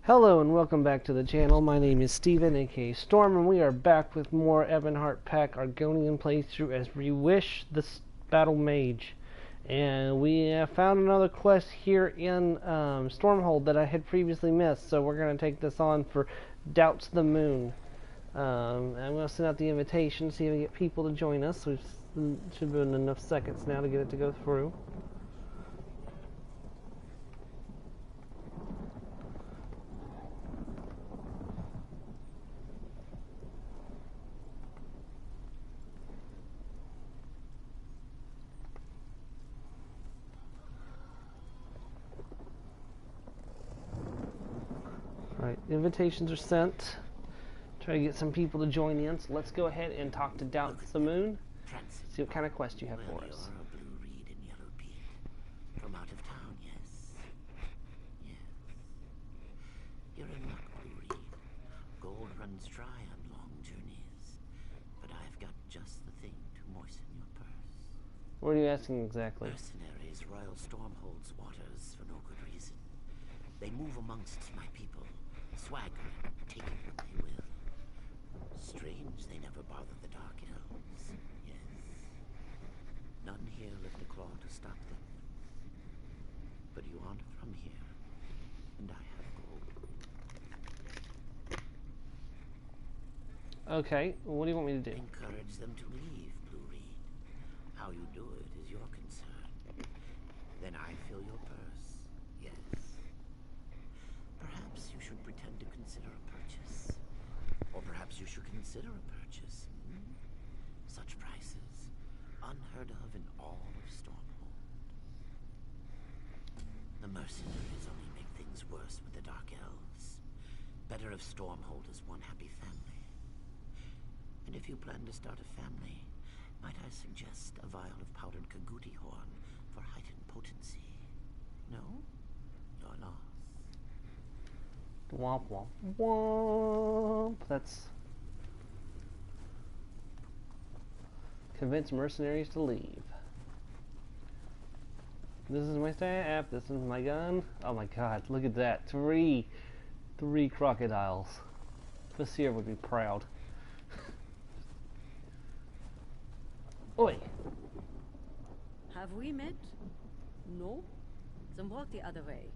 Hello and welcome back to the channel. My name is Steven, aka Storm, and we are back with more Ebonheart Pack Argonian playthrough as Reewish the Battle Mage. And we found another quest here in Stormhold that I had previously missed, so we're going to take this on for Doubts the Moon. I'm going to send out the invitation, see if we get people to join us. We should have been enough seconds now to get it to go through. Alright, invitations are sent. Try to get some people to join in, so let's go ahead and talk to Doubts the Moon. See what kind of quest you have for us. You're a blue reed and yellow pea. From out of town, yes. Yes. You're in luck, blue reed. Gold runs dry on long journeys. But I've got just the thing to moisten your purse. What are you asking exactly? Mercenaries roil Stormhold's waters for no good reason. They move amongst my people, swaggering, taking what they will. Strange they never bother the Dark Elves. Yes. None here lift a claw to stop them. But you aren't from here, and I have gold. Okay, what do you want me to do? Encourage them to leave, Blue Reed. How you do it is your concern. Then I fill your purse. Yes. Perhaps you should pretend to consider a purchase. Or perhaps you should consider a purchase. Such prices, unheard of in all of Stormhold. The mercenaries only make things worse with the Dark Elves. Better if Stormhold is one happy family. And if you plan to start a family, might I suggest a vial of powdered Kaguti horn for heightened potency? No? You're lost. Womp womp womp. That's... Convince mercenaries to leave. This is my staff. This is my gun. Oh my god, look at that. Three crocodiles. Vasir would be proud. Oi! Have we met? No? Then walk the other way.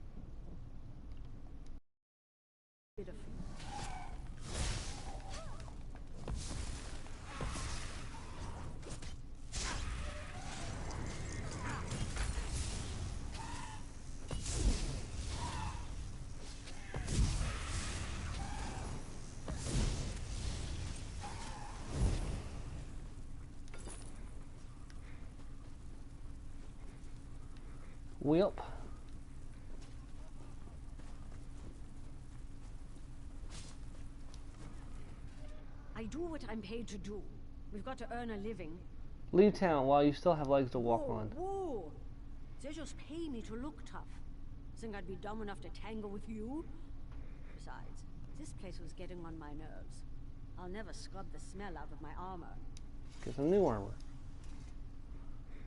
Beautiful. Whip. I do what I'm paid to do. We've got to earn a living. Leave town while you still have legs to walk Whoa, on. whoa! They just pay me to look tough. Think I'd be dumb enough to tangle with you? Besides, this place was getting on my nerves. I'll never scrub the smell out of my armor. Get some new armor.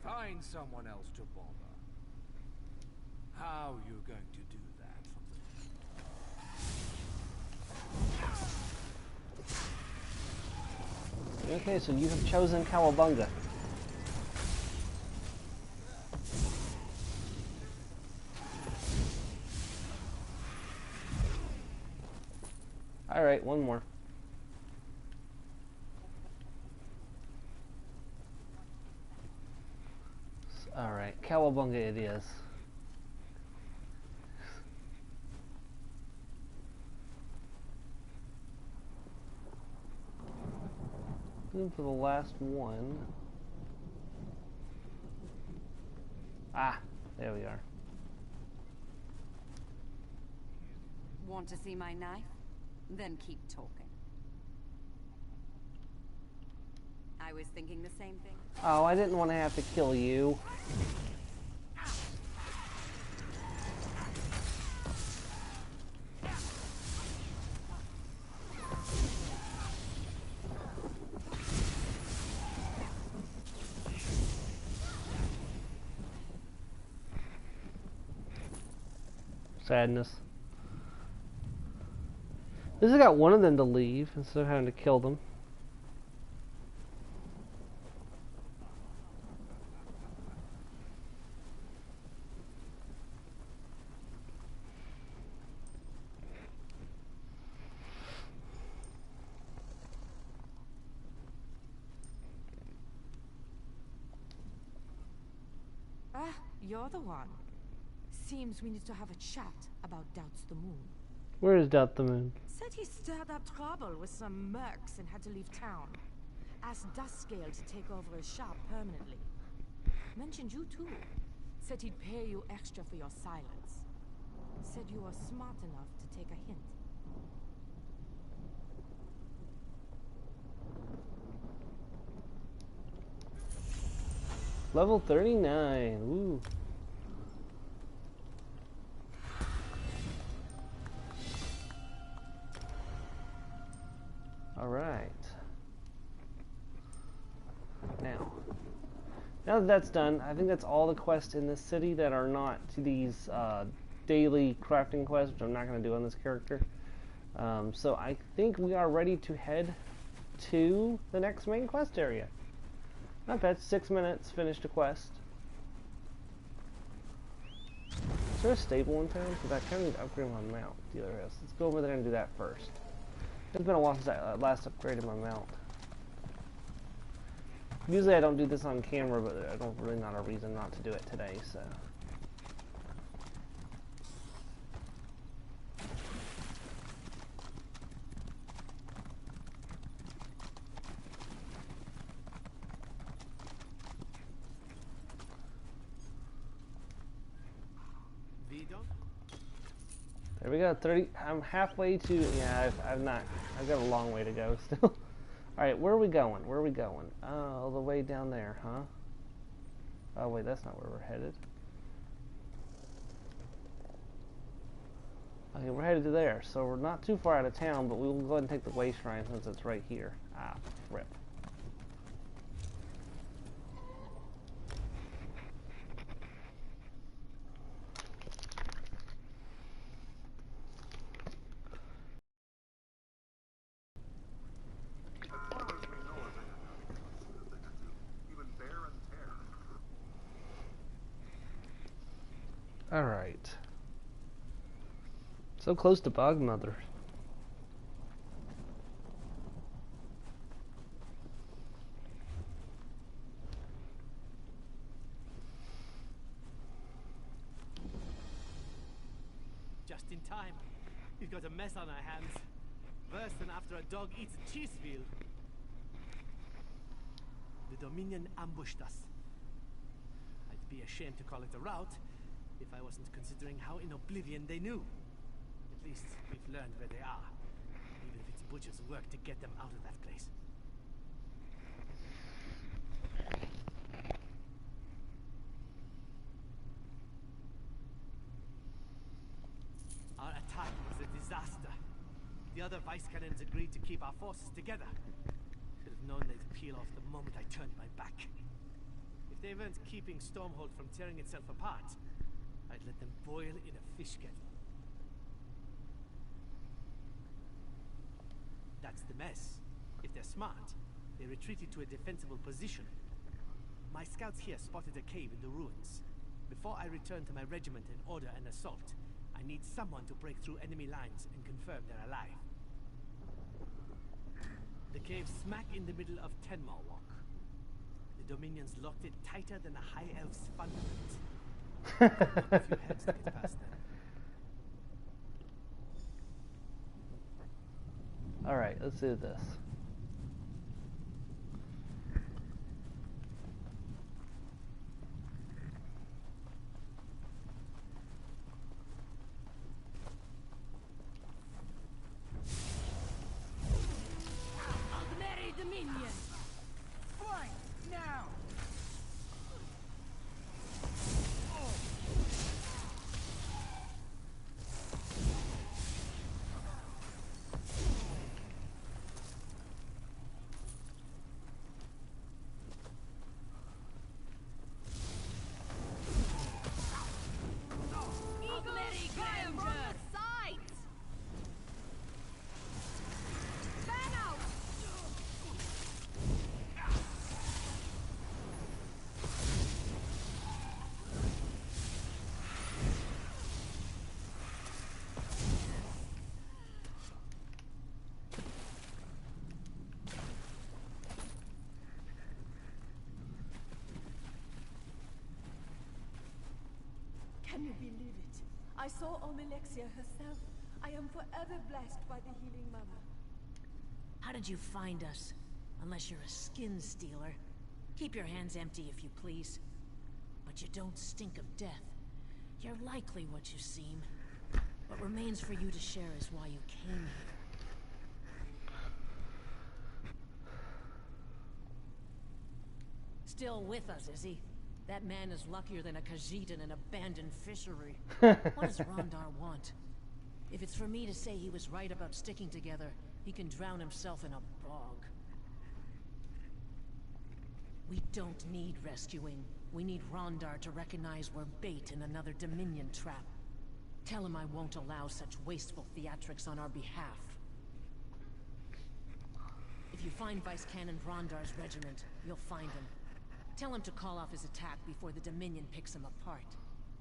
Find someone else to bother. How are you going to do that? Okay, so you have chosen Cowabunga. Alright, one more. Alright, Cowabunga it is. For the last one. Ah, there we are. Want to see my knife? Then keep talking. I was thinking the same thing. Oh, I didn't want to have to kill you. Sadness. At least I got one of them to leave instead of having to kill them. Ah, you're the one. Seems we need to have a chat about Doubts the Moon. Where is Doubt the Moon? Said he stirred up trouble with some mercs and had to leave town. Asked Duskscale to take over his shop permanently. Mentioned you too. Said he'd pay you extra for your silence. Said you were smart enough to take a hint. Level 39. Ooh. Alright. Now that that's done, I think that's all the quests in this city that are not these daily crafting quests, which I'm not going to do on this character. So I think we are ready to head to the next main quest area. Not bad, 6 minutes, finished a quest. Is there a stable in town? Because I kind of need to upgrade my mount. Dealer house. Let's go over there and do that first. It's been a while since I last upgraded my mount. Usually I don't do this on camera, but I don't really not a reason not to do it today, so. There we go, 30, I'm halfway to, yeah, I've got a long way to go still. Alright, where are we going? Where are we going? Oh, the way down there, huh? Oh wait, that's not where we're headed. Okay, we're headed to there, so we're not too far out of town, but we will go ahead and take the way shrine since it's right here. Ah, rip. Alright. So close to Bogmother. Just in time. We've got a mess on our hands. Worse than after a dog eats a cheese wheel. The Dominion ambushed us. I'd be ashamed to call it a rout if I wasn't considering how in oblivion they knew. At least we've learned where they are, even if it's Butcher's work to get them out of that place. Our attack was a disaster. The other vice cannons agreed to keep our forces together. Should have known they'd peel off the moment I turned my back. If they weren't keeping Stormhold from tearing itself apart, I'd let them boil in a fish kettle. That's the mess. If they're smart, they retreated to a defensible position. My scouts here spotted a cave in the ruins. Before I return to my regiment and order an assault, I need someone to break through enemy lines and confirm they're alive. The cave's smack in the middle of Tenmar Walk. The Dominions locked it tighter than a High Elf's fundament. A few heads to get past them. Alright, let's do this. Augmeri Dominion! Flank, now! Can you believe it? I saw Omelexia herself. I am forever blessed by the healing mama. How did you find us? Unless you're a skin stealer. Keep your hands empty if you please. But you don't stink of death. You're likely what you seem. What remains for you to share is why you came here. Still with us, is he? That man is luckier than a Khajiit in an abandoned fishery. What does Rondar want? If it's for me to say he was right about sticking together, he can drown himself in a bog. We don't need rescuing. We need Rondar to recognize we're bait in another Dominion trap. Tell him I won't allow such wasteful theatrics on our behalf. If you find Vice Canon Rondar's regiment, you'll find him. Tell him to call off his attack before the Dominion picks him apart.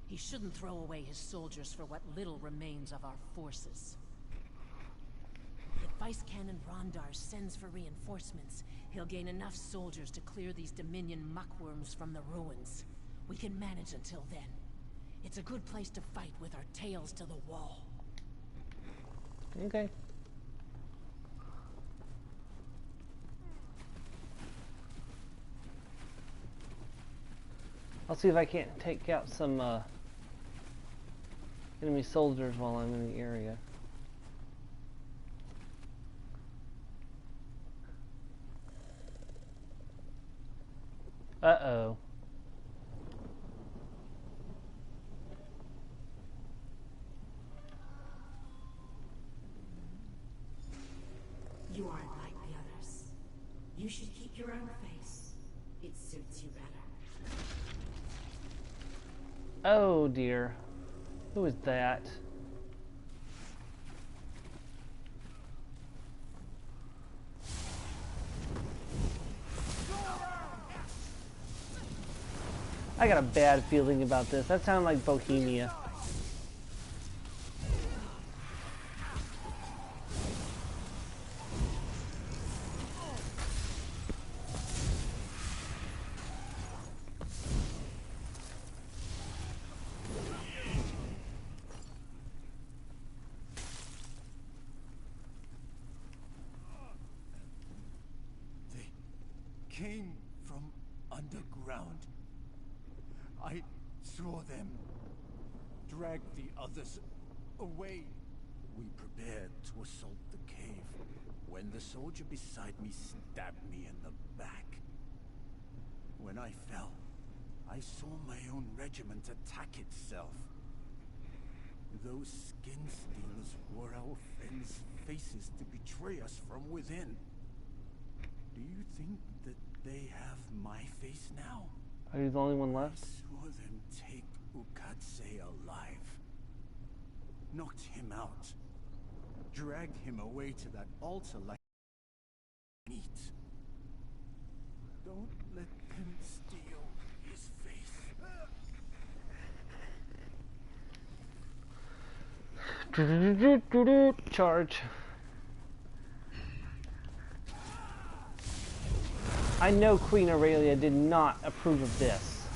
He shouldn't throw away his soldiers for what little remains of our forces. If Vice Canon Rondar sends for reinforcements, he'll gain enough soldiers to clear these Dominion muckworms from the ruins. We can manage until then. It's a good place to fight with our tails to the wall. Okay. I'll see if I can't take out some enemy soldiers while I'm in the area. Uh-oh. You aren't like the others. You should keep your own face. It suits you better. Oh dear. Who is that? I got a bad feeling about this. That sounded like Bohemia. Came from underground. I saw them drag the others away. We prepared to assault the cave when the soldier beside me stabbed me in the back. When I fell, I saw my own regiment attack itself. Those skin stealers wore our friends' faces to betray us from within. Do you think that they have my face now? Are you the only one left? I saw them take Ukatse alive. Knocked him out. Dragged him away to that altar like meat. Don't let them steal his face. Charge. I know Queen Aurelia did not approve of this.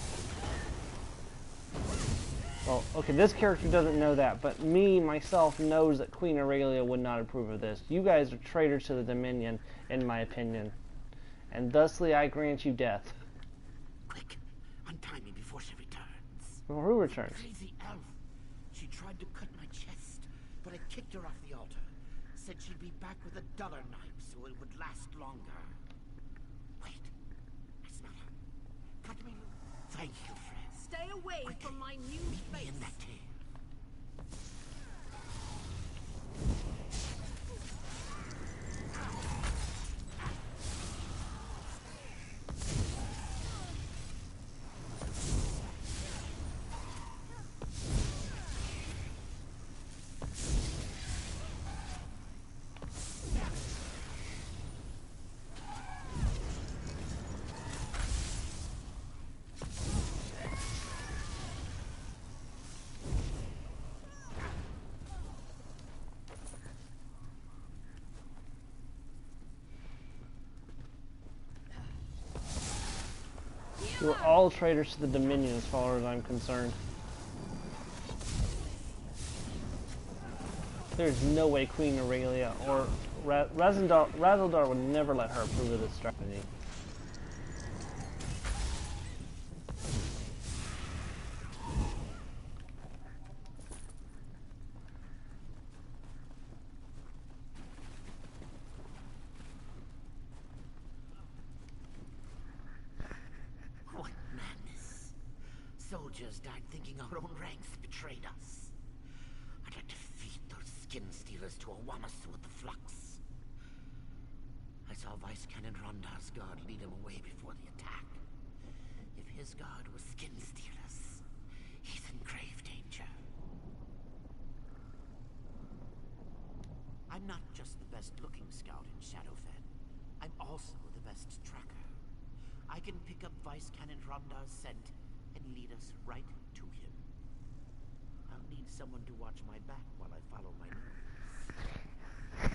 Well, okay, this character doesn't know that, but me, myself, knows that Queen Aurelia would not approve of this. You guys are traitors to the Dominion, in my opinion. And thusly, I grant you death. Quick, untie me before she returns. Well, who returns? Crazy elf. She tried to cut my chest, but I kicked her off the altar. Said she'd be back with a duller knife so it would last longer. Wait, I smell her. Cut me loose. Thank you, friend. Stay away from my new Meet me in that cave. You're all traitors to the Dominion as far as I'm concerned. There's no way Queen Aurelia or Razaldar would never let her prove this strategy. What madness. Soldiers died thinking our own ranks betrayed us. I'd like to feed those skin stealers to a Wamasu with the flux. I saw Vice Cannon Rondar's guard lead him away before the attack. If his guard was skin stealers, he's in grave danger. I'm not just the best-looking scout in Shadowfen. I'm also the best tracker. I can pick up Vice Cannon Rondar's scent and lead us right to him. I'll need someone to watch my back while I follow my nose.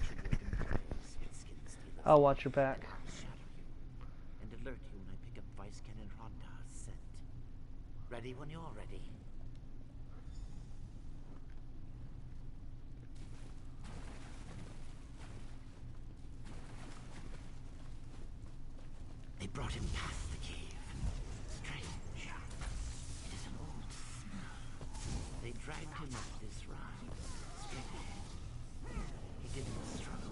Should work in place with skin stealers. I'll watch your back. I'll shadow you and alert you when I pick up Vice Cannon Rondar's scent. Ready when you're ready. They brought him past the cave. Strange. It is an old smell. They dragged him up this rise, straight ahead. He didn't struggle.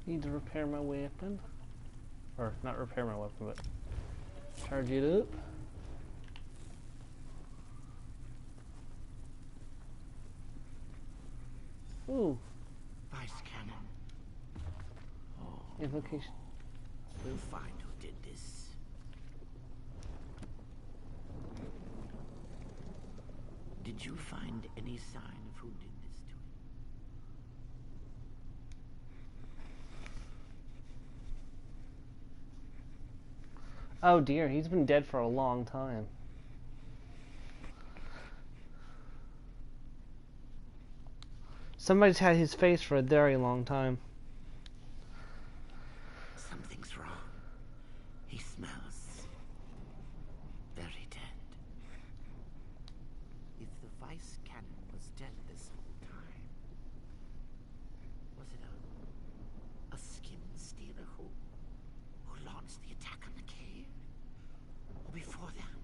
Need to repair my weapon. Or, not repair my weapon, but charge it up. Ooh. Vice Cannon. Oh, Invocation. we'll find who did this. Did you find any sign of who did this to him? Oh dear, he's been dead for a long time. Somebody's had his face for a very long time. Something's wrong. He smells very dead. If the Vice Cannon was dead this whole time, was it a skin stealer who launched the attack on the cave? Or before that,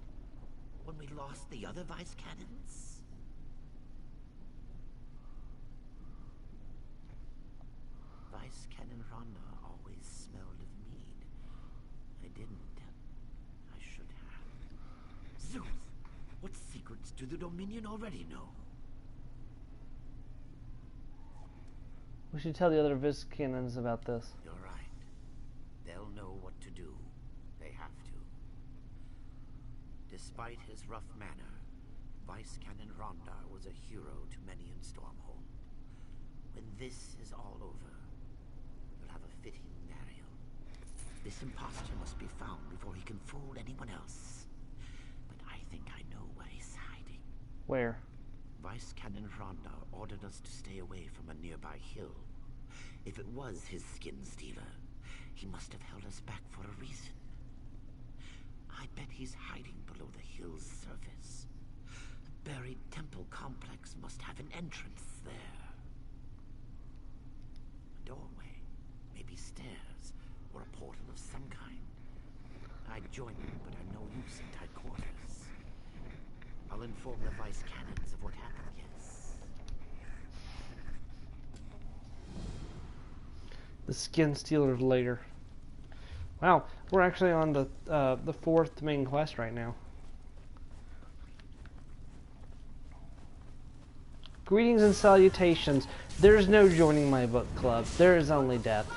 when we lost the other Vice Cannons? Vice Cannon Ronda always smelled of mead. I didn't. I should have. Zeus! What secrets do the Dominion already know? We should tell the other Vice Cannons about this. You're right. They'll know what to do. They have to. Despite his rough manner, Vice Cannon Rondar was a hero to many in Stormhold. When this is all over, you'll have a fitting burial. This impostor must be found before he can fool anyone else. But I think I know where he's hiding. Where? Vice Cannon Rondar ordered us to stay away from a nearby hill. If it was his skin stealer, he must have held us back for a reason. I bet he's hiding below the hill's surface. The buried temple complex must have an entrance there. A doorway, maybe stairs, or a portal of some kind. I'd join you, but I'm no use in tight quarters. I'll inform the Vice Cannons of what happened, yes. The skin stealers later. Wow, we're actually on the fourth main quest right now. Greetings and salutations. There's no joining my book club. There is only death.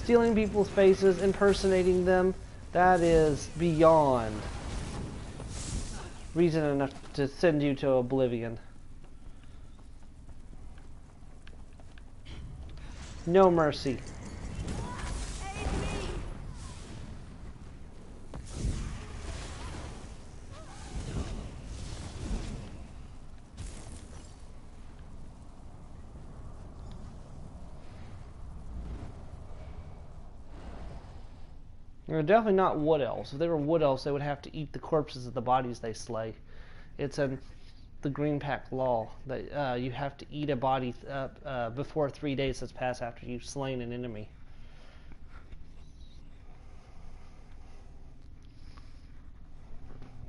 Stealing people's faces, impersonating them, that is beyond reason enough to send you to oblivion. No mercy. They're definitely not wood elves. If they were wood elves, they would have to eat the corpses of the bodies they slay. It's in the Green Pact law that you have to eat a body before 3 days has passed after you've slain an enemy.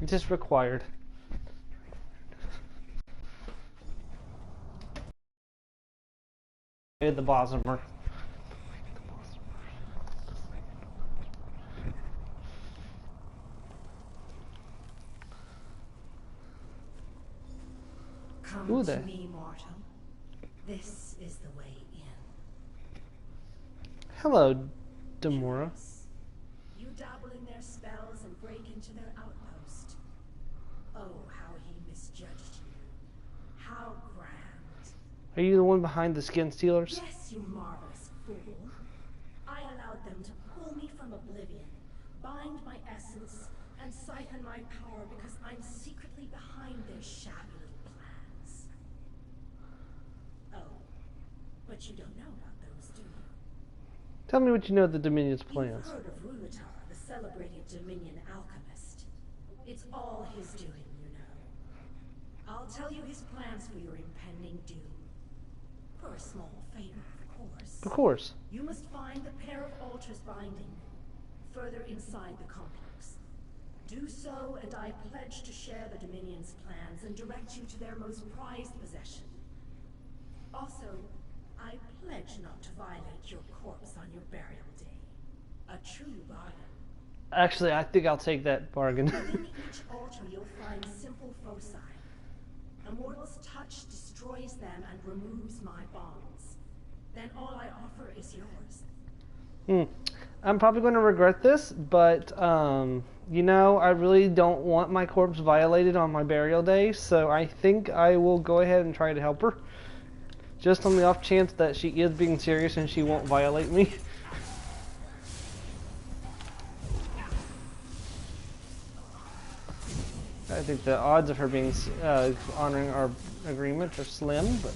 It's just required. The Bosmer. Come to me, mortal. This is the way in. Hello, Demora. You dabble in their spells and break into their outpost. Oh, how he misjudged you. How grand. Are you the one behind the skin stealers? Yes, you marvelous fool. I allowed them to pull me from oblivion, bind my essence, and siphon my power because I'm secretly behind their shabby little plans. Oh, but you don't know about those, do you? Tell me what you know of the Dominion's plans. You've heard of Ruitar, the celebrated Dominion alchemist. It's all his doing, you know. I'll tell you his plans for your impending doom. For a small favor, of course. Of course. You must find the pair of altars binding, further inside the complex. Do so, and I pledge to share the Dominion's plans and direct you to their most prized possession. Also, I pledge not to violate your corpse on your burial day. A true bargain. Actually, I think I'll take that bargain. Within each altar, you'll find simple foci. A mortal's touch destroys them and removes my bonds. Then all I offer is yours. I'm probably going to regret this, but, you know, I really don't want my corpse violated on my burial day, so I think I will go ahead and try to help her. Just on the off chance that she is being serious and she won't violate me. I think the odds of her being honoring our agreement are slim, but...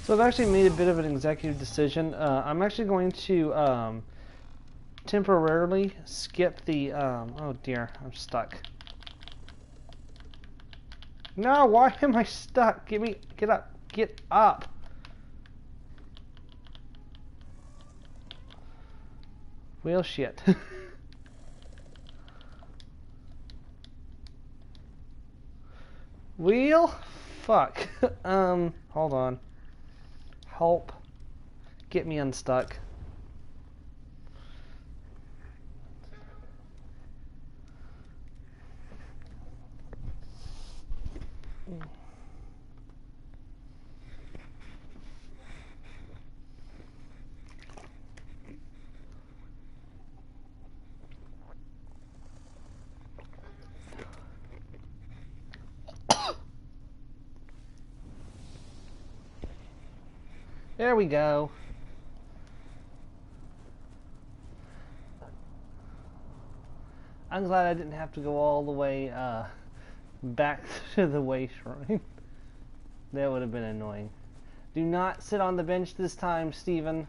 So I've actually made a bit of an executive decision. I'm actually going to temporarily skip the... oh dear, I'm stuck. No, why am I stuck? Get up, get up. Well, shit. Wheel? Fuck. Hold on. Help. Get me unstuck. There we go. I'm glad I didn't have to go all the way back to the way shrine. That would have been annoying. Do not sit on the bench this time, Stephen.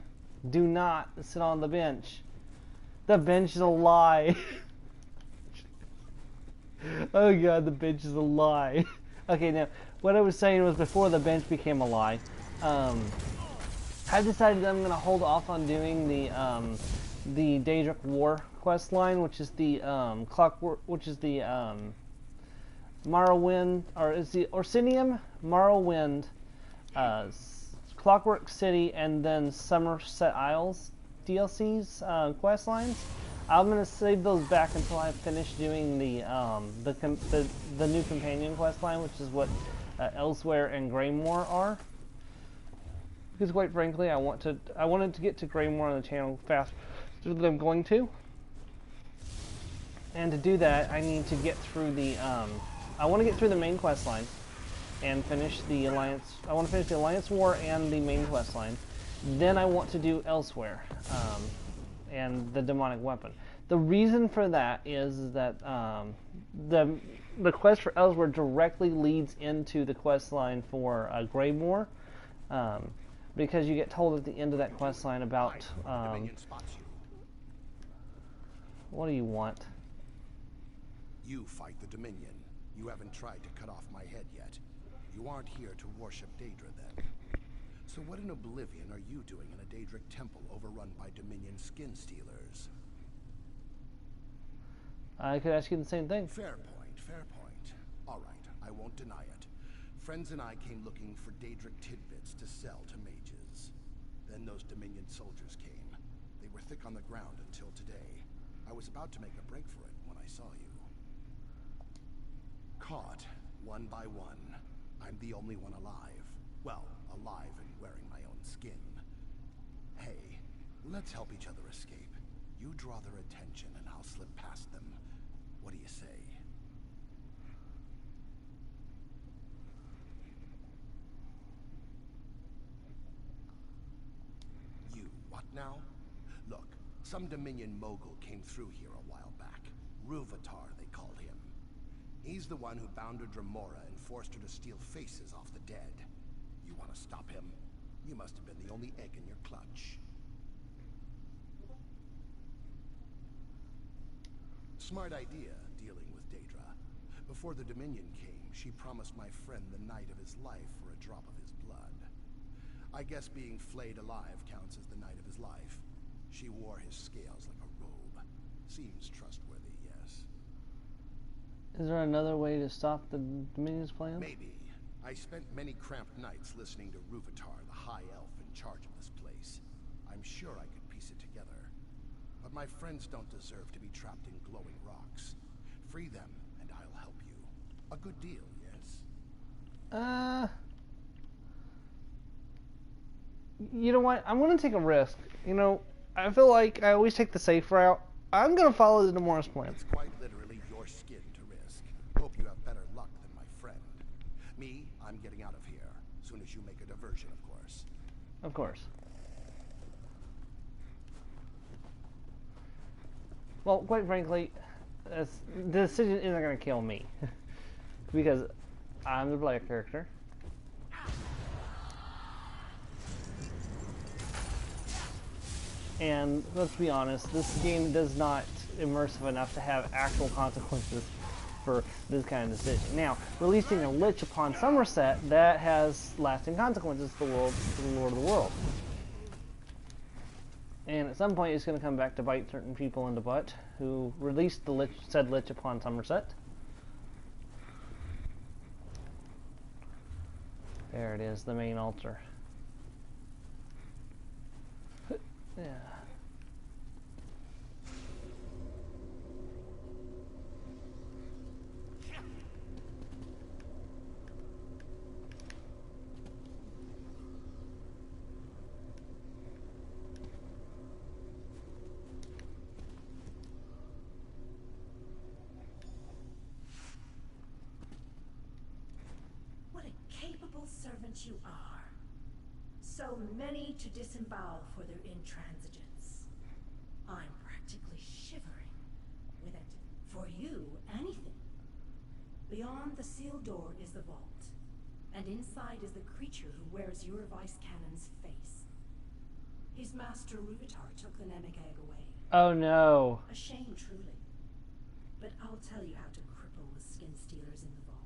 Do not sit on the bench. The bench is a lie. Oh god, the bench is a lie. Okay, now, what I was saying was before the bench became a lie, I decided that I'm going to hold off on doing the Daedric War quest line, which is the Morrowind, or is the Orsinium, Morrowind, Clockwork City, and then Somerset Isles DLCs quest lines. I'm gonna save those back until I finish doing the new companion quest line, which is what Elsewhere and Greymoor are. Because quite frankly, I wanted to get to Greymoor on the channel faster than I'm going to. And to do that, I need to get through the I want to get through the main quest line and finish the Alliance. I want to finish the Alliance War and the main quest line. Then I want to do Elsewhere. And the demonic weapon. The reason for that is that the quest for Elsewhere directly leads into the quest line for Greymoor, because you get told at the end of that quest line about what do you want? You fight the Dominion. You haven't tried to cut off my head yet. You aren't here to worship Daedra then. So what in Oblivion are you doing in a Daedric temple overrun by Dominion skin stealers? I could ask you the same thing. Fair point, fair point. All right, I won't deny it. Friends and I came looking for Daedric tidbits to sell to mages. Then those Dominion soldiers came. They were thick on the ground until today. I was about to make a break for it when I saw you. Caught, one by one. I'm the only one alive. Well, alive and wearing my own skin. Hey, let's help each other escape. You draw their attention and I'll slip past them. What do you say? You, what now? Look, some Dominion mogul came through here a while back. Ruvatar, they called him. He's the one who bound Dramora and forced her to steal faces off the dead. You want to stop him? You must have been the only egg in your clutch. Smart idea, dealing with Daedra. Before the Dominion came, she promised my friend the night of his life for a drop of his blood. I guess being flayed alive counts as the night of his life. She wore his scales like a robe. Seems trustworthy, yes. Is there another way to stop the Dominion's plan? Maybe. I spent many cramped nights listening to Ruvatar, the High Elf in charge of this place. I'm sure I could piece it together. But my friends don't deserve to be trapped in glowing rocks. Free them, and I'll help you. A good deal, yes? You know what? I'm going to take a risk. You know, I feel like I always take the safe route. I'm going to follow the Demora's plan. It's quite literally your skin to risk. Hope you have better luck than my friend. Me, I'm getting out of here. Soon as you make a diversion, of course. Of course. Well, quite frankly, the decision isn't going to kill me. Because I'm the black character. And let's be honest, this game does not immersive enough to have actual consequences for this kind of decision. Now, releasing a Lich upon Somerset, that has lasting consequences to the Lord of the World. And at some point it's going to come back to bite certain people in the butt who released the said Lich upon Somerset. There it is, the main altar. Yeah. What a capable servant you are. So many to disembowel for their intransigence. I'm practically shivering with it. For you, anything. Beyond the sealed door is the vault, and inside is the creature who wears your vice cannon's face. His master Ruvatar took the Namek egg away. Oh no. A shame, truly. But I'll tell you how to cripple the skin stealers in the vault.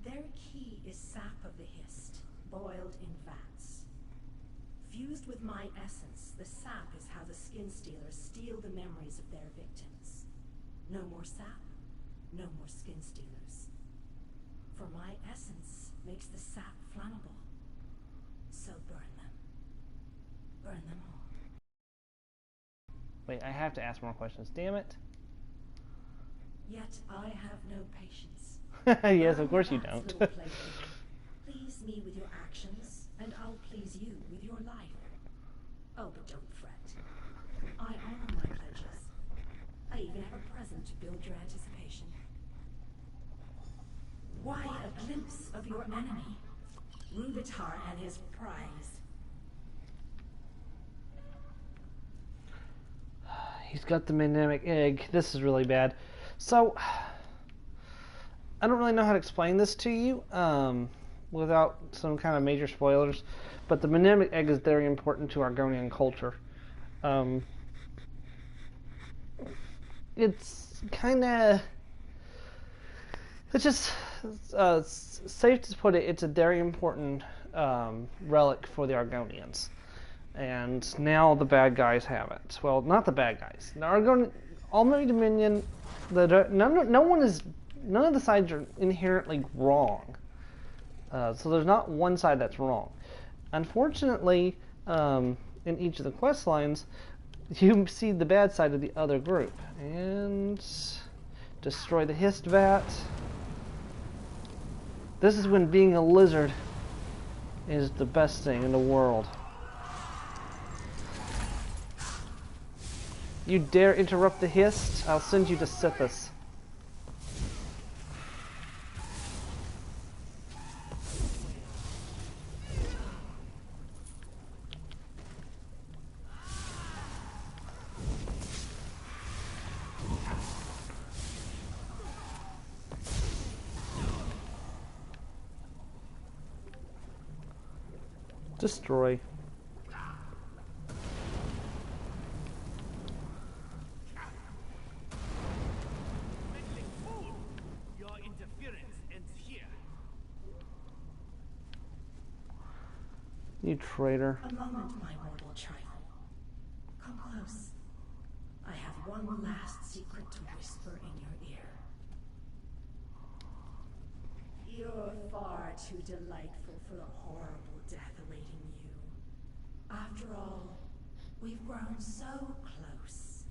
Their key is sap of the hist, boiled in vats. Fused with my essence, the sap is how the skin stealers steal the memories of their victims. No more sap, no more skin stealers. For my essence makes the sap flammable. So burn them. Burn them all. Wait, I have to ask more questions. Damn it. Yet I have no patience. Yes, of course you don't. Please me with your actions, and I'll please you with your life. Oh, but don't fret. I honor my pledges. I even have a present to build your anticipation. Why, a glimpse of your enemy, Rubitar and his prize. He's got the dynamic egg. This is really bad. So, I don't really know how to explain this to you without some kind of major spoilers, but the dynamic egg is very important to Argonian culture. It's kind of... It's just safe to put it, it's a very important relic for the Argonians. And now the bad guys have it. Well, not the bad guys. The Almighty Dominion, none of the sides are inherently wrong. So there's not one side that's wrong. Unfortunately, in each of the quest lines, you see the bad side of the other group. And destroy the hist vat. This is when being a lizard is the best thing in the world. You dare interrupt the hist? I'll send you to Sithis. Destroy. Your interference ends here. You traitor. A moment, my mortal child. Come close. I have one last secret to whisper in your ear. You're far too delightful for the horrible death awaiting you. After all, we've grown so close.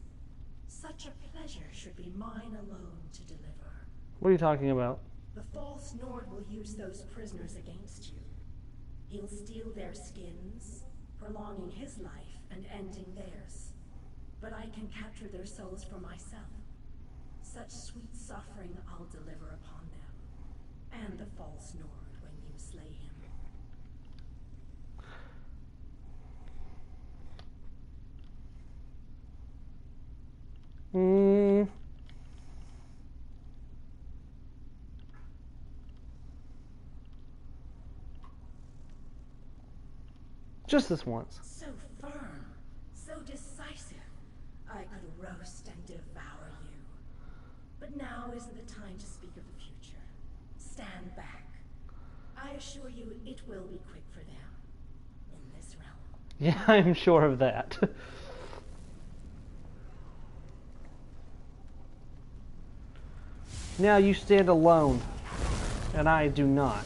Such a pleasure should be mine alone to deliver. What are you talking about? The false Nord will use those prisoners against you. He'll steal their skins, prolonging his life and ending theirs. But I can capture their souls for myself. Such sweet suffering I'll deliver upon them, and the false Nord when you slay him. Just this once. So firm, so decisive. I could roast and devour you. But now isn't the time to speak of the future. Stand back. I assure you it will be quick for them. In this realm. Yeah, I'm sure of that. Now you stand alone, and I do not.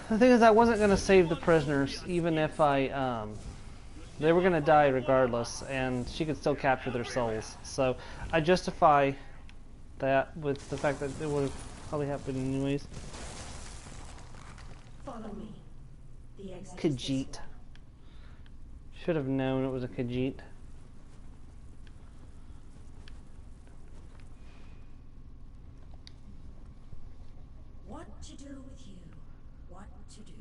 The thing is, I wasn't going to save the prisoners, even if I, they were going to die regardless, and she could still capture their souls. So, I justify that with the fact that it would have probably happened anyways. Follow me. The exit Khajiit. Should have known it was a Khajiit. What to do with you? What to do?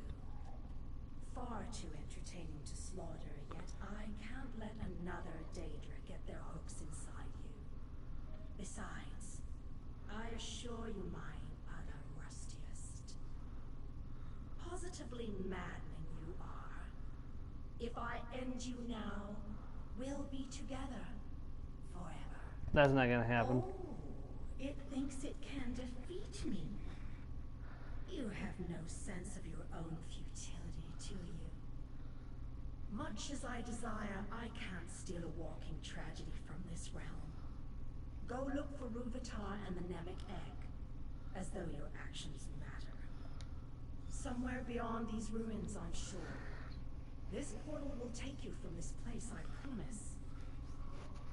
Far too entertaining to slaughter, yet I can't let another Daedra get their hooks inside you. Besides, I assure you mine are the rust inevitably maddening you are. If I end you now, we'll be together forever. That's not gonna happen. Oh, it thinks it can defeat me. You have no sense of your own futility, do you? Much as I desire, I can't steal a walking tragedy from this realm. Go look for Ruvatar and the Nemic egg, as though your actions matter. Somewhere beyond these ruins, I'm sure. This portal will take you from this place, I promise.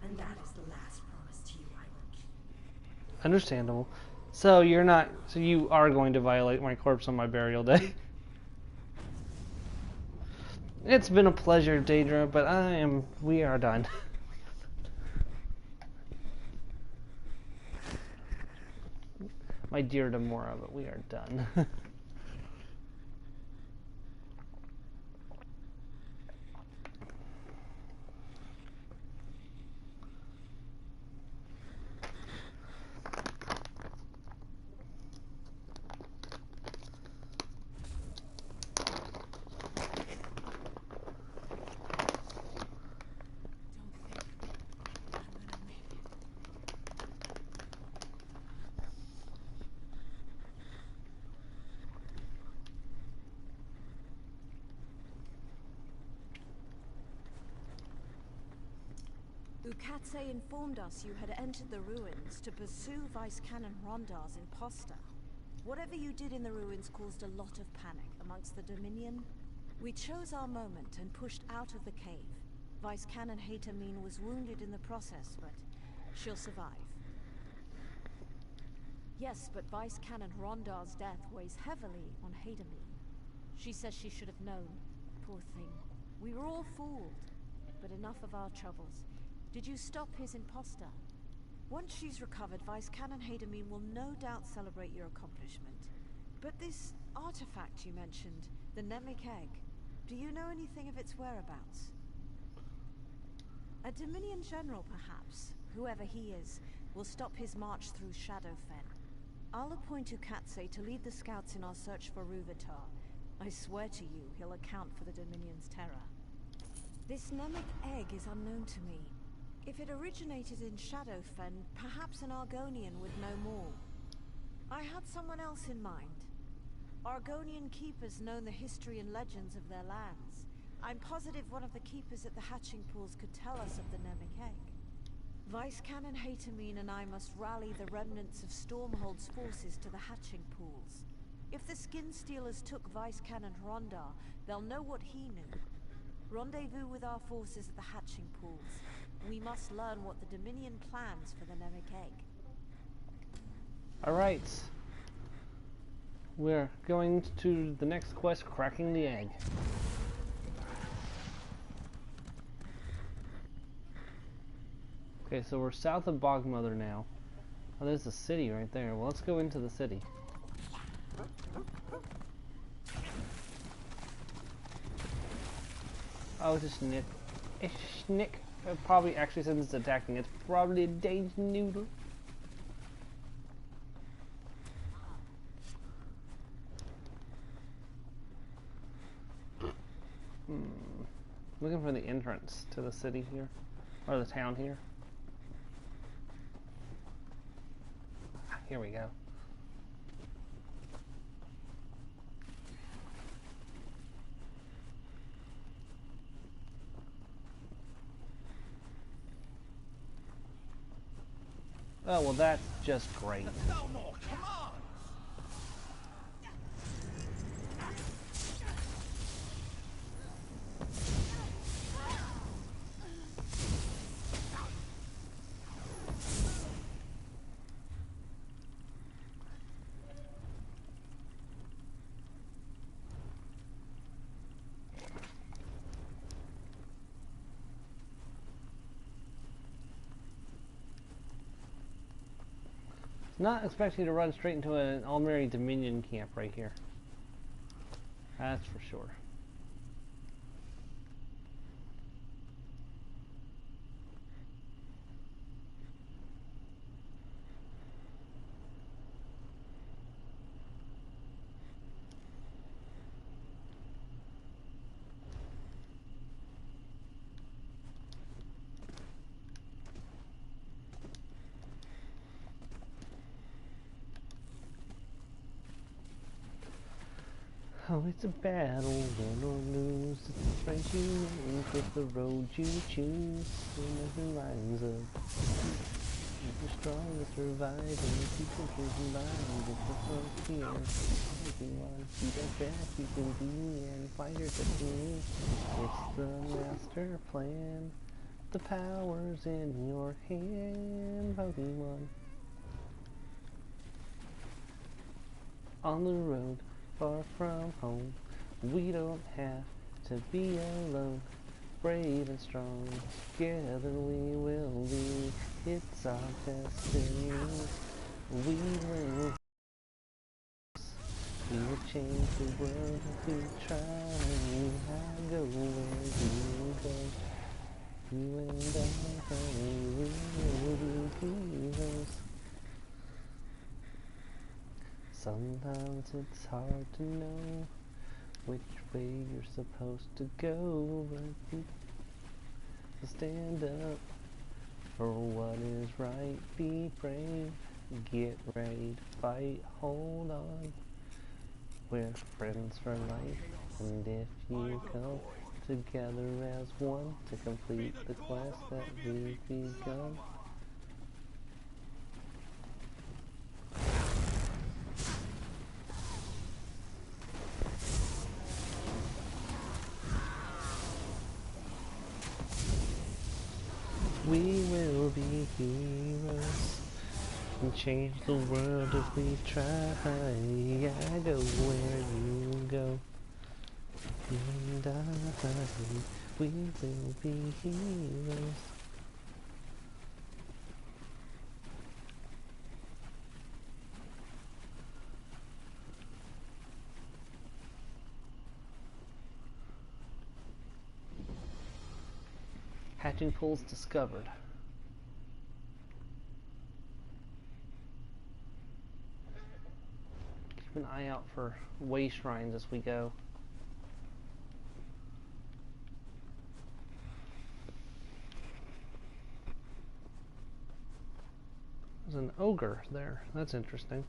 And that is the last promise to you I will keep. Understandable. So you're not. So you are going to violate my corpse on my burial day. It's been a pleasure, Daedra, but we are done. My dear Demora, but we are done. Ukatse informed us you had entered the ruins to pursue Vice Canon Rondar's imposter. Whatever you did in the ruins caused a lot of panic amongst the Dominion. We chose our moment and pushed out of the cave. Vice Canon Haytamine was wounded in the process, but she'll survive. Yes, but Vice Canon Rondar's death weighs heavily on Haytamine. She says she should have known. Poor thing. We were all fooled. But enough of our troubles. Did you stop his imposter? Once she's recovered, Vice Canon Haytamine will no doubt celebrate your accomplishment. But this artifact you mentioned, the Nemic egg, do you know anything of its whereabouts? A Dominion general, perhaps, whoever he is, will stop his march through Shadowfen. I'll appoint Ukatse to lead the scouts in our search for Ruvatar. I swear to you, he'll account for the Dominion's terror. This Nemic egg is unknown to me. If it originated in Shadowfen, perhaps an Argonian would know more. I had someone else in mind. Argonian keepers know the history and legends of their lands. I'm positive one of the keepers at the hatching pools could tell us of the Nemic egg. Vice Canon Haytamine and I must rally the remnants of Stormhold's forces to the hatching pools. If the Skin Stealers took Vice Canon Rondar, they'll know what he knew. Rendezvous with our forces at the hatching pools. We must learn what the Dominion plans for the Nemic egg. Alright. We're going to the next quest, cracking the egg. Okay, so we're south of Bogmother now. Oh, there's the city right there. Well, let's go into the city. Oh, it's a snick. It's a snick. Probably, actually, since it's attacking, it's probably a Dage noodle. Looking for the entrance to the city here, or the town here. Here we go. Oh, well, that's just great. No more commands! Not expecting to run straight into an Almeri Dominion camp right here. That's for sure. Oh, it's a battle, win or lose. It's the friends you make with the road you choose. Nothing lines up. You're strong to survive, and people can survive. It's the frontier. If you want to see the best you can be and find your destiny. It's the master plan. The power's in your hand, Pokemon. On the road, far from home, we don't have to be alone. Brave and strong, together we will be. It's our destiny. We will change the world if we try. I go where you go. You and I, we will be heroes. Sometimes it's hard to know which way you're supposed to go, but you stand up for what is right. Be brave, get ready to fight, hold on. We're friends for life, and if you come together as one to complete the quest that we've begun. We will be heroes and change the world if we try. I go where you go, and we will be heroes. Hatching pools discovered. Keep an eye out for way shrines as we go. There's an ogre there. That's interesting.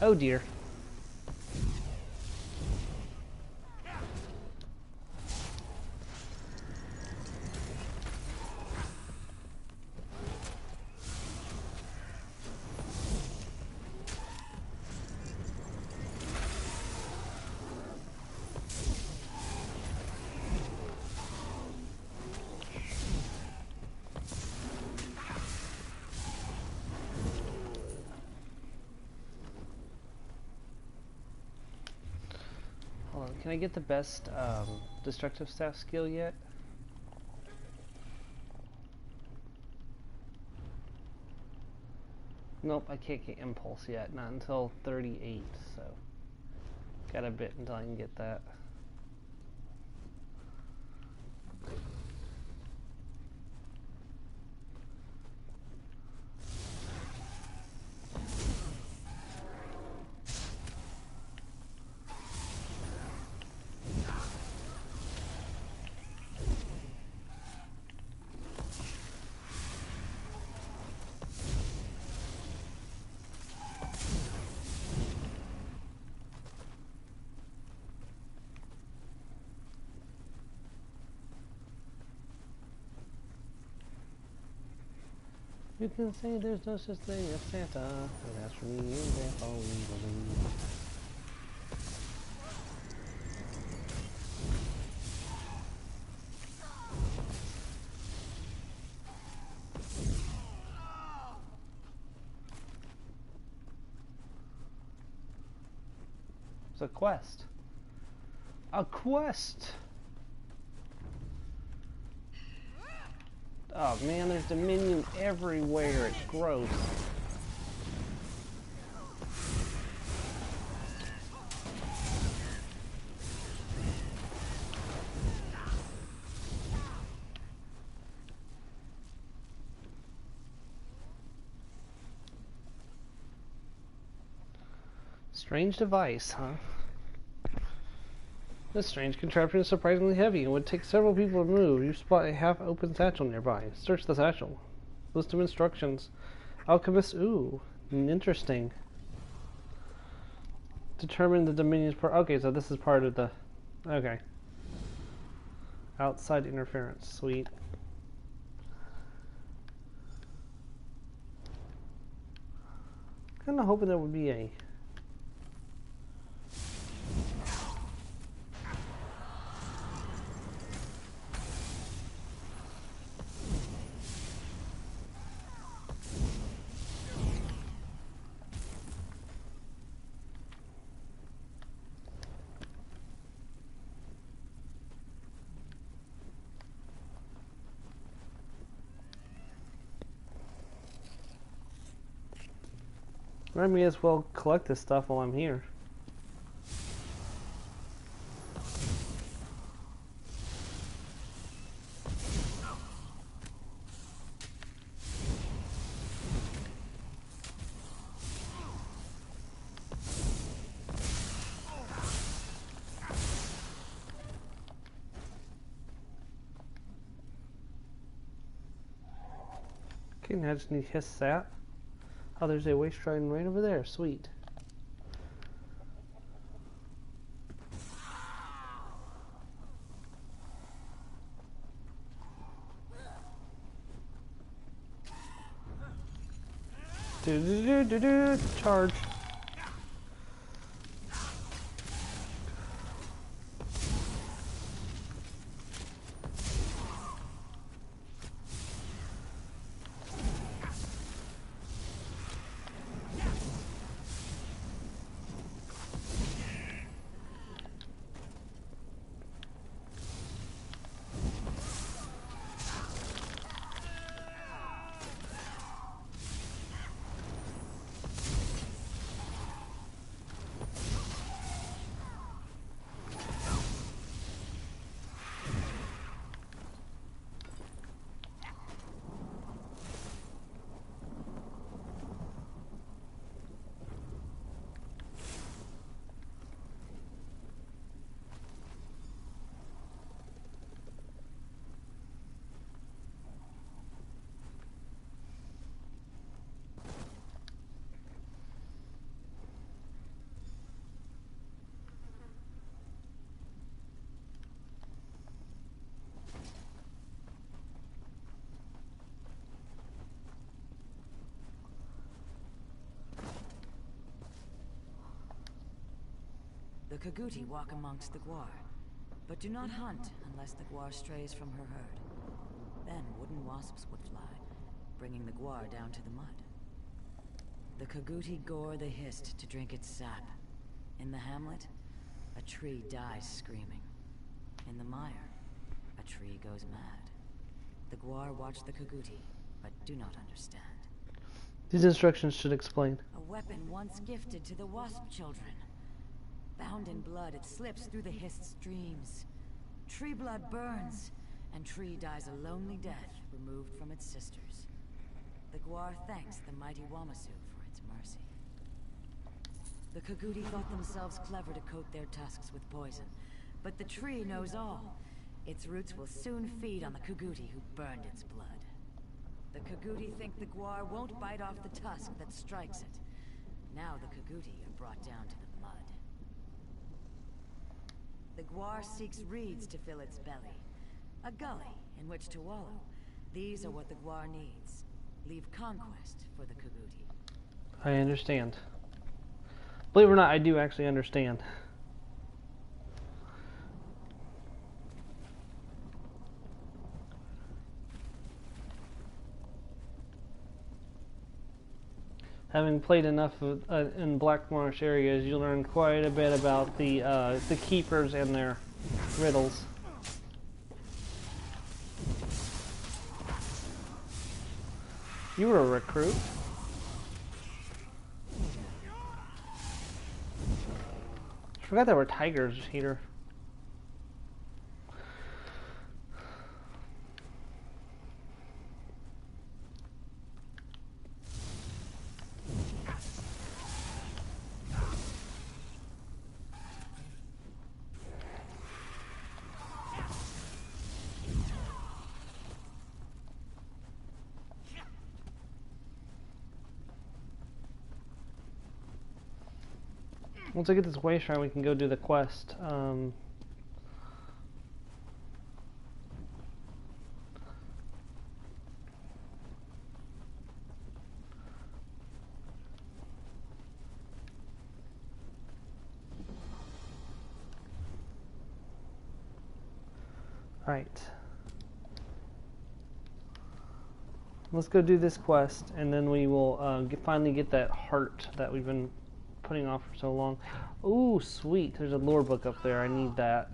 Oh dear. Can I get the best destructive staff skill yet? Nope, I can't get impulse yet. Not until 38, so got a bit until I can get that. You can say there's no such thing as Santa, but as for me, that's all we believe. It's a quest. A quest! Oh man, there's Dominion everywhere. It's gross. Strange device, huh? This strange contraption is surprisingly heavy and would take several people to move. You spot a half-open satchel nearby. Search the satchel. List of instructions. Alchemist, ooh, interesting. Determine the Dominion's part. Okay, so this is part of the... Okay. Outside interference, sweet. Kinda hoping there would be a... I may as well collect this stuff while I'm here. Okay, now I just need his sap. Oh, there's a waste dragon right over there. Sweet. Do-do-do-do-do. Charge. The Kaguti walk amongst the Gwar, but do not hunt unless the Gwar strays from her herd. Then wooden wasps would fly, bringing the Gwar down to the mud. The Kaguti gore the Hist to drink its sap. In the hamlet, a tree dies screaming. In the mire, a tree goes mad. The Gwar watch the Kaguti, but do not understand. These instructions should explain. A weapon once gifted to the Wasp children. Bound in blood, it slips through the Hist's dreams. Tree blood burns, and Tree dies a lonely death removed from its sisters. The Gwar thanks the mighty Wamasu for its mercy. The Kaguti thought themselves clever to coat their tusks with poison, but the tree knows all. Its roots will soon feed on the Kaguti who burned its blood. The Kaguti think the Gwar won't bite off the tusk that strikes it. Now the Kaguti are brought down to the mud. The Gwar seeks reeds to fill its belly. A gully in which to wallow. These are what the Gwar needs. Leave conquest for the Kaguti. I understand. Believe it or not, I do actually understand. Having played enough in Black Marsh areas, you learn quite a bit about the keepers and their riddles. You were a recruit. I forgot there were tigers here. Once I get this way shrine, we can go do the quest. Alright. Let's go do this quest, and then we will finally get that heart that we've been putting off for so long. Ooh, sweet. There's a lore book up there. I need that.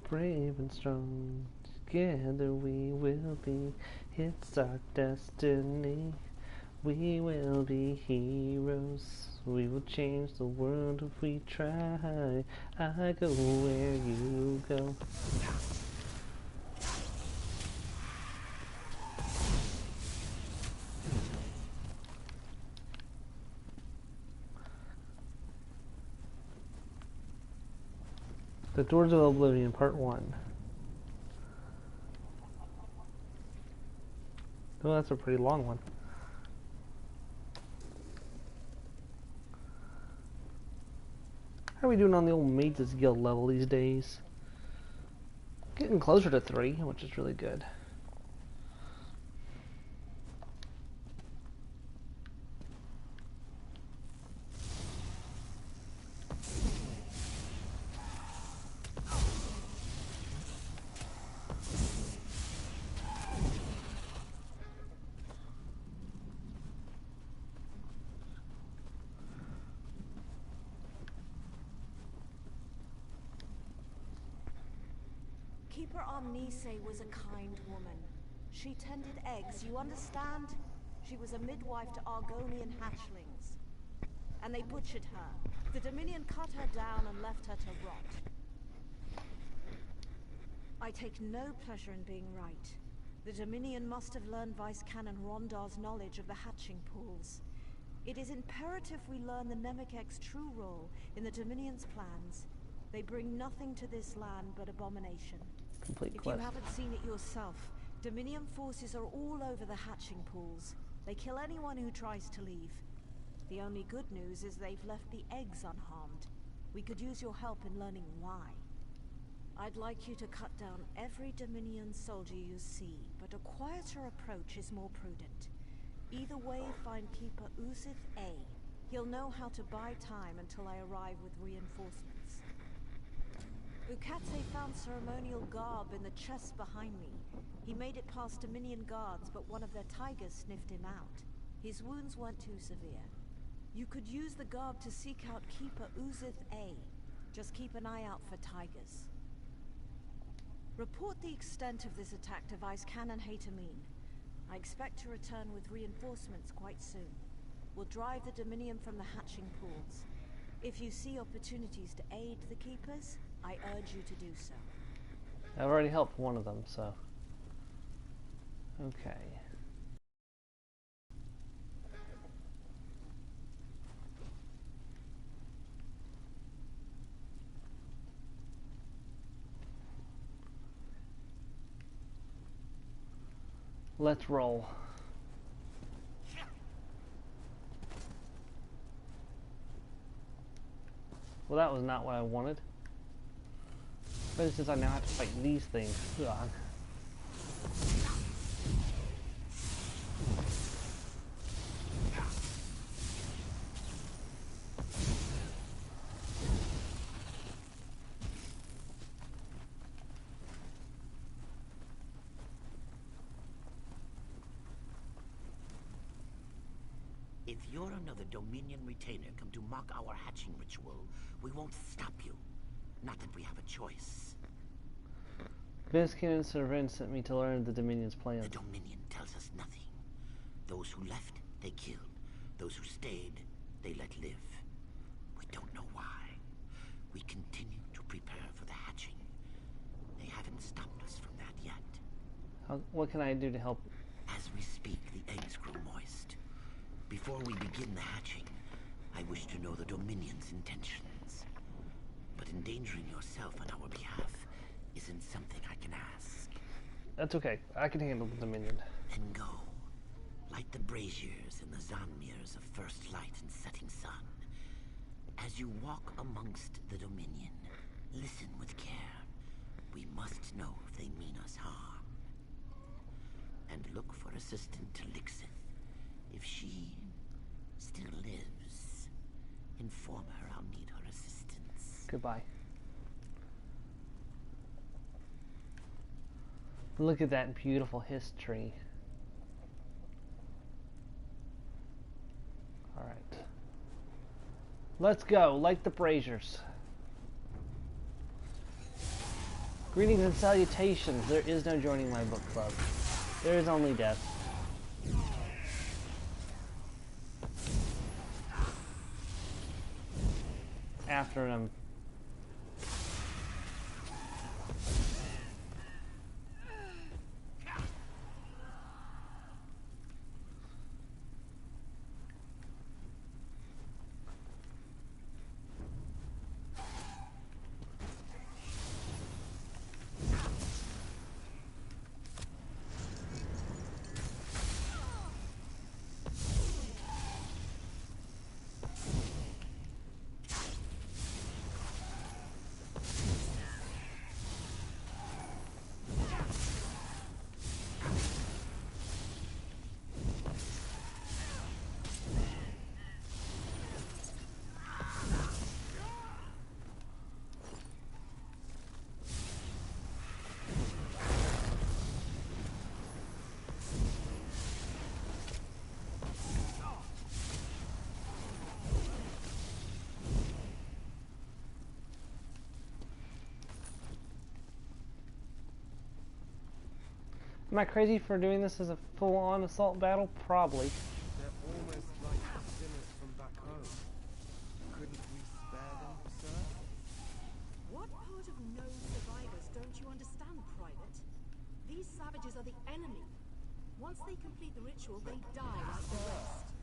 Brave and strong, together we will be. It's our destiny. We will be heroes. We will change the world if we try. I go where you go. The Doors of Oblivion, Part 1. Oh, that's a pretty long one. How are we doing on the old Mages Guild level these days? Getting closer to 3, which is really good. Keeper Omnise was a kind woman. She tended eggs, you understand? She was a midwife to Argonian hatchlings. And they butchered her. The Dominion cut her down and left her to rot. I take no pleasure in being right. The Dominion must have learned Vice Canon Rondar's knowledge of the hatching pools. It is imperative we learn the Nemekek's true role in the Dominion's plans. They bring nothing to this land but abomination. Complete If quest. you haven't seen it yourself, Dominion forces are all over the hatching pools. They kill anyone who tries to leave. The only good news is they've left the eggs unharmed. We could use your help in learning why. I'd like you to cut down every Dominion soldier you see, but a quieter approach is more prudent. Either way, find Keeper Uzith A. He'll know how to buy time until I arrive with reinforcements. Ukatse found ceremonial garb in the chest behind me. He made it past Dominion guards, but one of their tigers sniffed him out. His wounds weren't too severe. You could use the garb to seek out Keeper Uzith A. Just keep an eye out for tigers. Report the extent of this attack to Vice Canon Haytamine. I expect to return with reinforcements quite soon. We'll drive the Dominion from the hatching pools. If you see opportunities to aid the Keepers, I urge you to do so. I've already helped one of them, so... Okay. Let's roll. Well, that was not what I wanted. But since I now have to fight these things. Ugh. If you're another Dominion retainer come to mock our hatching ritual, we won't stop you. Not that we have a choice. Biskin and Servant sent me to learn the Dominion's plans. The Dominion tells us nothing. Those who left, they killed. Those who stayed, they let live. We don't know why. We continue to prepare for the hatching. They haven't stopped us from that yet. What can I do to help? As we speak, the eggs grow moist. Before we begin the hatching, I wish to know the Dominion's intentions. But endangering yourself on our behalf isn't something I can ask. That's okay. I can handle the Dominion. Then go. Light the braziers and the Zanmirs of first light and setting sun. As you walk amongst the Dominion, listen with care. We must know if they mean us harm. And look for Assistant to Lixith. If she still lives, inform her I'll need her assistance. Goodbye. Look at that beautiful history. Alright. Let's go. Light the braziers. Greetings and salutations. There is no joining my book club. There is only death. After him. Am I crazy for doing this as a full-on assault battle? Probably. They're almost like sinners from back home. Couldn't we spare them, sir? What part of no survivors don't you understand, Private? These savages are the enemy. Once they complete the ritual, they die like the rest.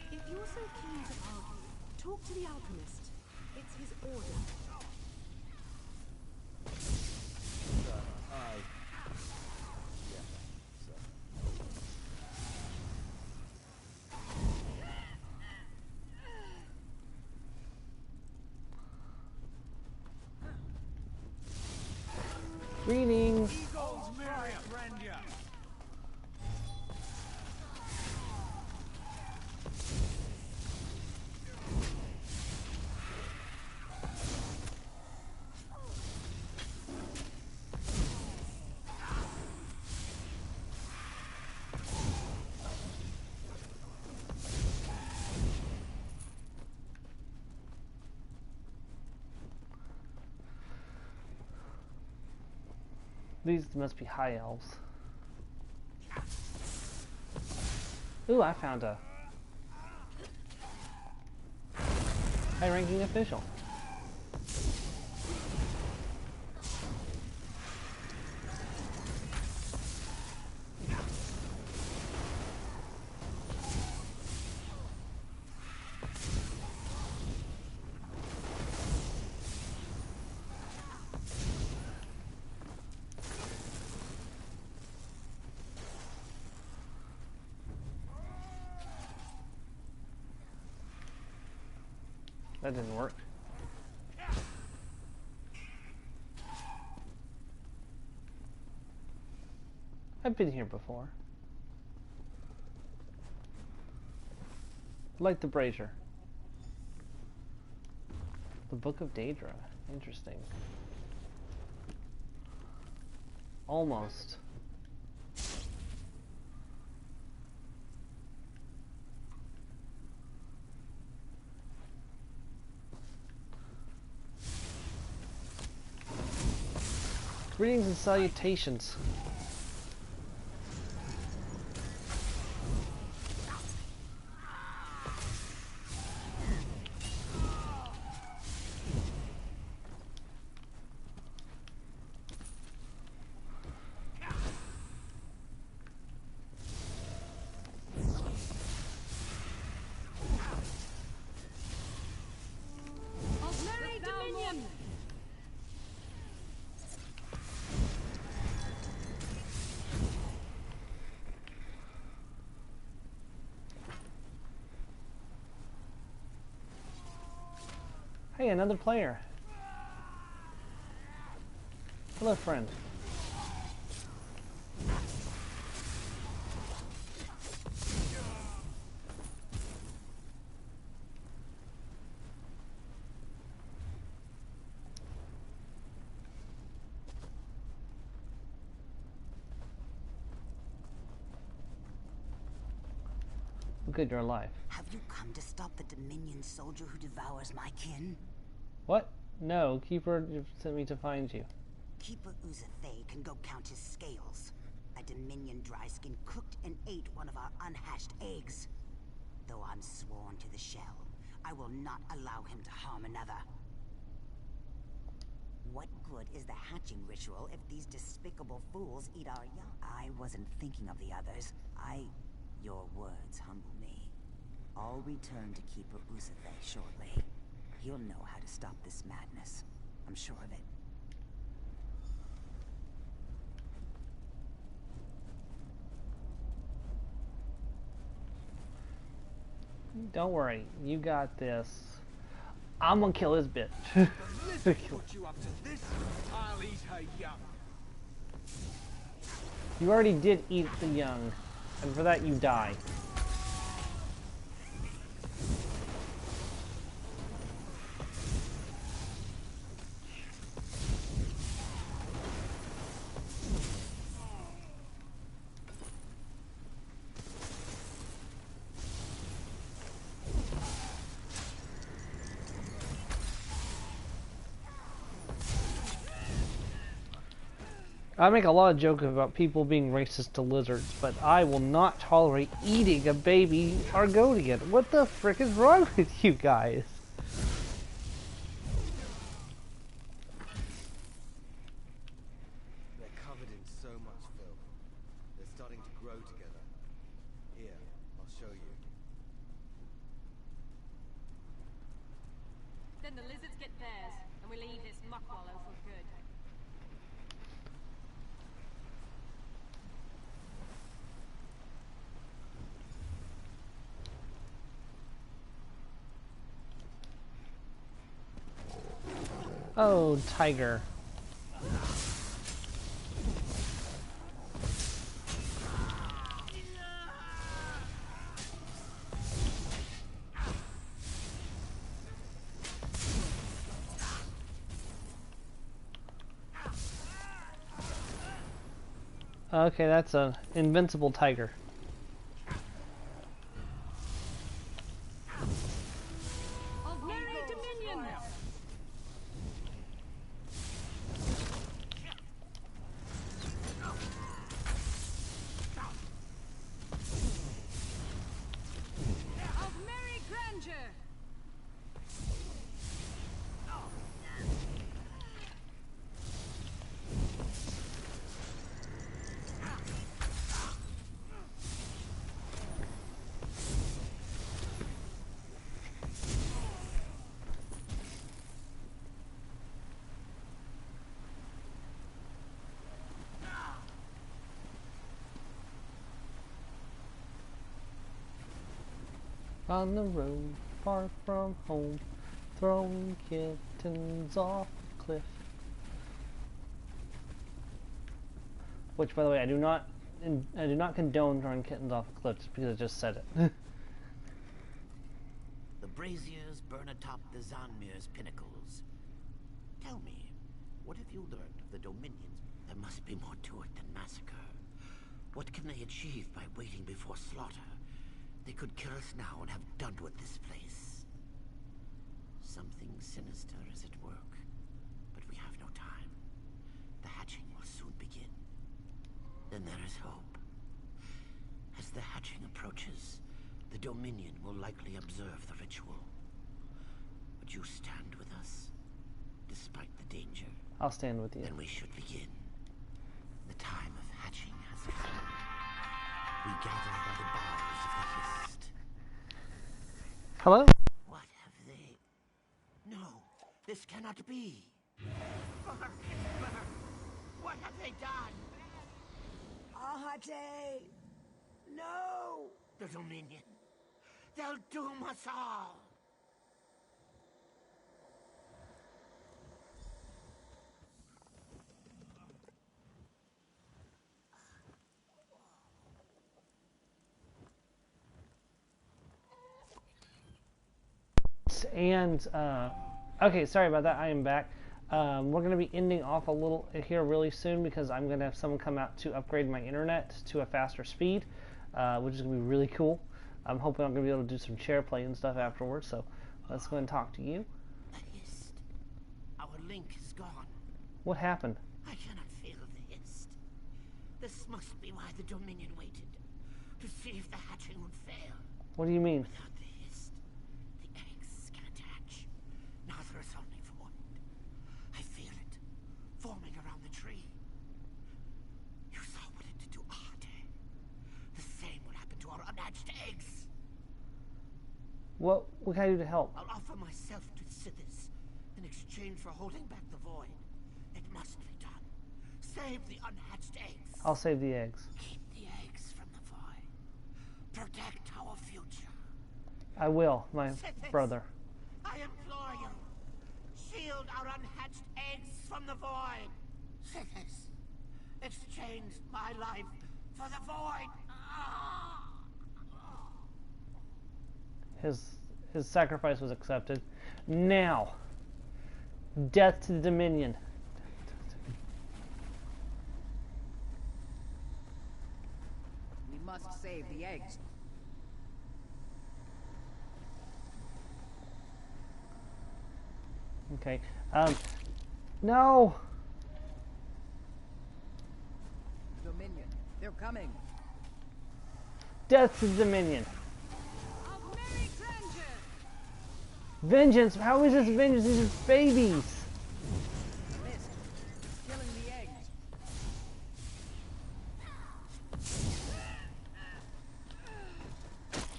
If you're so keen to argue, talk to the alchemist. It's his order. Greetings. These must be high elves. Ooh, I found a high-ranking official. That didn't work. I've been here before. Light the brazier. The Book of Daedra. Interesting. Almost. Greetings and salutations. Hey, another player. Hello, friend. Good, you're alive. Have you come to stop the Dominion soldier who devours my kin? What? No, Keeper sent me to find you. Keeper Uzathay can go count his scales. A Dominion dryskin cooked and ate one of our unhatched eggs. Though I'm sworn to the shell, I will not allow him to harm another. What good is the hatching ritual if these despicable fools eat our young? I wasn't thinking of the others. Your words humble me. I'll return to Keeper Uzathay shortly. He'll know how to stop this madness. I'm sure of it. Don't worry, you got this. I'm gonna kill this bitch. Put you up to this, I'll eat her young. You already did eat the young, and for that you die. I make a lot of jokes about people being racist to lizards, but I will not tolerate eating a baby Argonian. What the frick is wrong with you guys? They're covered in so much filth. They're starting to grow together. Here, I'll show you. Then the lizards get theirs, and we leave this muck wallow for good. Oh, tiger. Okay, that's an invincible tiger. On the road, far from home, throwing kittens off a cliff. Which, by the way, I do not condone throwing kittens off a cliff just because I just said it. The braziers burn atop the Zanmir's pinnacles. Tell me, what have you learned of the Dominions? There must be more to it than massacre. What can they achieve by waiting before slaughter? They could kill us now and have done with this place. Something sinister is at work, but we have no time. The hatching will soon begin. Then there is hope. As the hatching approaches, the Dominion will likely observe the ritual. Would you stand with us, despite the danger? I'll stand with you. Then we should begin. The time of hatching has come. We gather by the boughs of the hist. Hello? What have they... No, this cannot be. What have they done? Ahate! No! The Dominion. They'll doom us all. Yes, and okay, sorry about that. I am back. We're going to be ending off a little here really soon because I'm going to have someone come out to upgrade my internet to a faster speed, which is going to be really cool. I'm hoping I'm going to be able to do some share play and stuff afterwards, so let's go ahead and talk to you. The hist. Our link is gone. What happened? I cannot feel the hist. This must be why the Dominion waited, to see if the hatching would fail. What do you mean? Without the hist, the eggs can't hatch. Now there is only void. I feel it, forming around the tree. You saw what it did to Arte. The same will happen to our unhatched eggs. What can I do to help? I'll offer myself to Sithis in exchange for holding back the void. It must be done. Save the unhatched eggs. I'll save the eggs. Keep the eggs from the void. Protect our future. I will, my Sithis, brother. I implore you. Shield our unhatched eggs from the void. Sithis, exchange my life for the void. His sacrifice was accepted. Now, death to the Dominion. We must save the eggs. Okay. No. Dominion, they're coming. Death to the Dominion. Vengeance? How is this vengeance? These are babies. Mist, killing the eggs.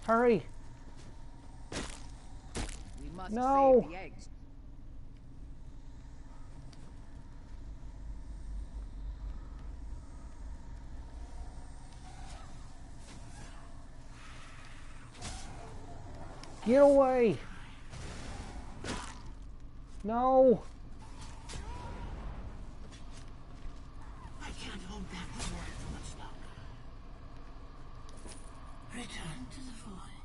Hurry. We must No. save the eggs. Get away. No. I can't hold back the void for much longer. Return to the void.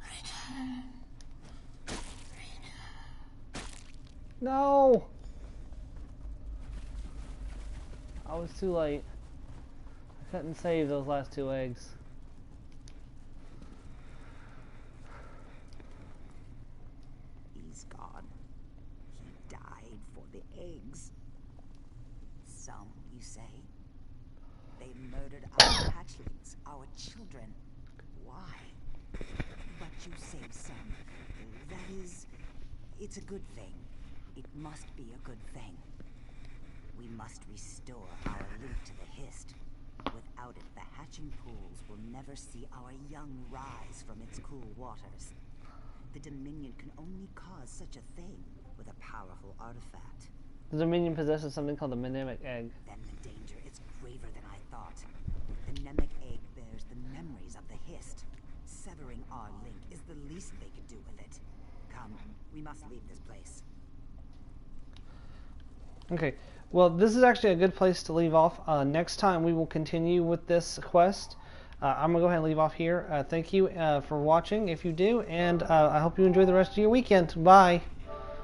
Return. No. I was too late. I couldn't save those last two eggs. He's gone. He died for the eggs. Some, you say? They murdered our hatchlings, our children. Why? But you say some. That is, it's a good thing. It must be a good thing. We must restore our link to the hist. Without it, the hatching pools will never see our young rise from its cool waters. The Dominion can only cause such a thing with a powerful artifact. The Dominion possesses something called the Mnemonic Egg. Then the danger is graver than I thought. The Mnemonic Egg bears the memories of the hist. Severing our link is the least they could do with it. Come, we must leave this place. Okay, well, this is actually a good place to leave off. Next time we will continue with this quest. I'm going to go ahead and leave off here. Thank you for watching, if you do, and I hope you enjoy the rest of your weekend. Bye!